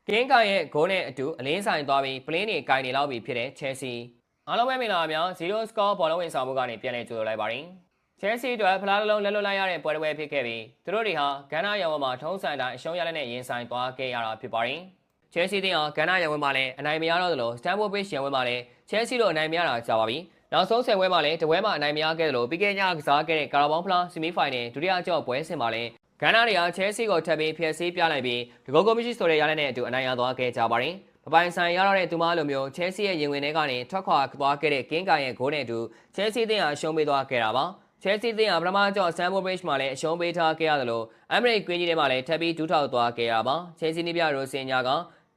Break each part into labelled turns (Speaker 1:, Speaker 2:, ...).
Speaker 1: ကင်းကန်ရဲ့ဂိုးနဲ့အတူအလင်းဆိုင်သွားပြီးပလင်းတွေကိုင်နေလောက်ပြီးဖြစ်တဲ့ချဲစီအားလုံးပဲမင်္ဂလာပါများ0 score ဘောလုံးဝင်ဆောင်မှုကနေပြန်လည်ကြိုဆိုလိုက်ပါတယ်ချဲစီတို့ဖလားတစ်လုံးလက်လွတ်လိုက်ရတဲ့ပွဲတစ်ပွဲဖြစ်ခဲ့ပြီးသူတို့တွေဟာဂန်နာရောင်ဝမှာထုံးစံတိုင်းအရှုံးရလက်နဲ့ရင်ဆိုင်သွားခဲ့ရတာဖြစ်ပါတယ်ချဲစီတင်ဟာဂန်နာရောင်ဝမှာလည်းအနိုင်မရတော့သလိုစတန်ဖို့ဘစ်ရောင်ဝမှာလည်းချဲစီတို့အနိုင်မရတာကြာပါပြီနောက်ဆုံး10ပွဲမှာလည်းတပွဲမှာအနိုင်မရခဲ့သလိုပြီးခဲ့ညကစားခဲ့တဲ့ကာရာဘောင်းဖလားဆီမီဖိုင်နယ်ဒုတိယကြော့ပွဲစဉ်မှာလည်းဂန်နာတွေကချဲစီကိုထပ်ပြီးဖျက်ဆီးပြလိုက်ပြီးဒဂိုကိုမရှိဆိုတဲ့ရလက်နဲ့အတူအနိုင်ရသွားခဲ့ကြပါတယ်။ပပိုင်ဆိုင်ရတော့တဲ့သူမလိုမျိုးချဲစီရဲ့ရင်ဝင်ထဲကနေထွက်ခွာသွားခဲ့တဲ့ကင်းကန်ရဲ့ဂိုးနဲ့အတူချဲစီတင်ဟာရှုံးပေးသွားခဲ့တာပါ။ချဲစီတင်ဟာပထမကြော့ဆန်ဘိုဘရစ်မှာလည်းအရှုံးပေးထားခဲ့ရသလိုအမရိကွင်းကြီးထဲမှာလည်းထပ်ပြီးဒူးထောက်သွားခဲ့ရပါ။ချဲစီနီပြရိုစင်ညာက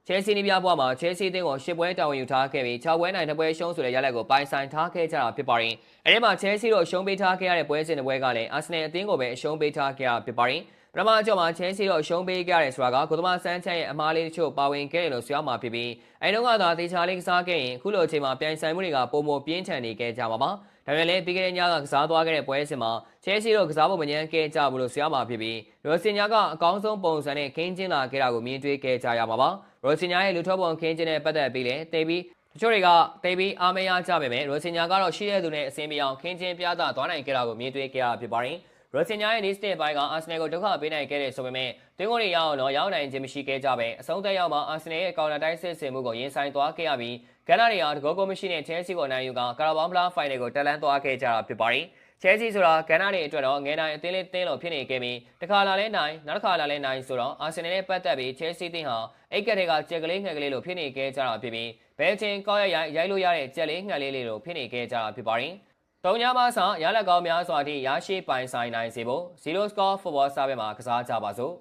Speaker 1: ချဲစီနီပြဘွားမှာချဲစီတင်ကို10ပွဲတာဝန်ယူထားခဲ့ပြီး6ပွဲနိုင်2ပွဲရှုံးဆိုတဲ့ရလက်ကိုပိုင်ဆိုင်ထားခဲ့ကြတာဖြစ်ပါတယ်။အဲဒီမှာချဲစီတို့ရှုံးပေးထားခဲ့ရတဲ့ပွဲစဉ်တစ်ပွဲကလည်းအာဆင်နယ်အသင်းကိုပဲအရှုံးပေးထားခဲ့ရဖြစ်ပါတယ်။ပထမအကြော့မှာချဲစီတို့ရှုံးပေးခဲ့ရတဲ့ဆိုတာကကိုသမားစန်းချန်ရဲ့အမားလေးတချို့ပါဝင်ခဲ့တယ်လို့ဆိုရမှာဖြစ်ပြီးအဲဒီတော့ကသာတေချာလေးကစားခဲ့ရင်အခုလိုအချိန်မှာပြိုင်ဆိုင်မှုတွေကပုံမပြင်းထန်နေခဲ့ကြမှာပါဒါပေမဲ့လည်းပြီးခဲ့တဲ့ညကကစားသွားခဲ့တဲ့ပွဲစဉ်မှာချဲစီတို့ကစားဖို့မငြမ်းခဲ့ကြဘူးလို့ဆိုရမှာဖြစ်ပြီးရိုစင်ညာကအကောင်းဆုံးပုံစံနဲ့ခင်းကျင်းလာခဲ့တာကိုမြင်တွေ့ခဲ့ကြရမှာပါရိုစင်ညာရဲ့လူထောပုံခင်းကျင်းနဲ့ပတ်သက်ပြီးလည်းတေးပြီးတချို့တွေကတေးပြီးအားမရကြပေမဲ့ရိုစင်ညာကတော့ရှိတဲ့သူနဲ့အစင်းပြောင်းခင်းကျင်းပြသသွားနိုင်ခဲ့တာကိုမြင်တွေ့ခဲ့ရဖြစ်ပါတယ်ရိုစင်ညာရဲ့ဒီစတစ်ပိုင်းကအာဆင်နယ်ကိုဒုက္ခပေးနိုင်ခဲ့တဲ့ဆိုပေမဲ့တင်းကိုတွေရအောင်တော့ရောက်နိုင်ခြင်းမရှိခဲ့ကြပဲအဆုံးသက်ရောက်မှာအာဆင်နယ်ရဲ့ကောင်တာတိုက်စစ်ဆင်မှုကိုရင်ဆိုင်သွားခဲ့ရပြီးဂန်နာတွေဟာတကောကိုမရှိတဲ့ချဲစီကိုနိုင်ယူကကာရာဘောင်းဖလားဖိုင်နယ်ကိုတက်လန်းသွားခဲ့ကြတာဖြစ်ပါတယ်ချဲစီဆိုတာဂန်နာတွေအတွက်တော့ငယ်နိုင်အသင်းလေးတင်းလို့ဖြစ်နေခဲ့ပြီးတစ်ခါလာလဲနိုင်နောက်တစ်ခါလာလဲနိုင်ဆိုတော့အာဆင်နယ်နဲ့ပတ်သက်ပြီးချဲစီတင်းဟာအိတ်ကတွေကကြက်ကလေးငှက်ကလေးလိုဖြစ်နေခဲ့ကြတာဖြစ်ပြီးဘဲချင်းကောက်ရိုက်လို့ရတဲ့ကြက်လေးငှက်လေးလိုဖြစ်နေခဲ့ကြတာဖြစ်ပါတယ်တုံညာမဆာရလက်ကောင်းများစွာအထိရရှိပိုင်ဆိုင်နိုင်စေဖို့0 score football စာပေမှာကစားကြပါစို့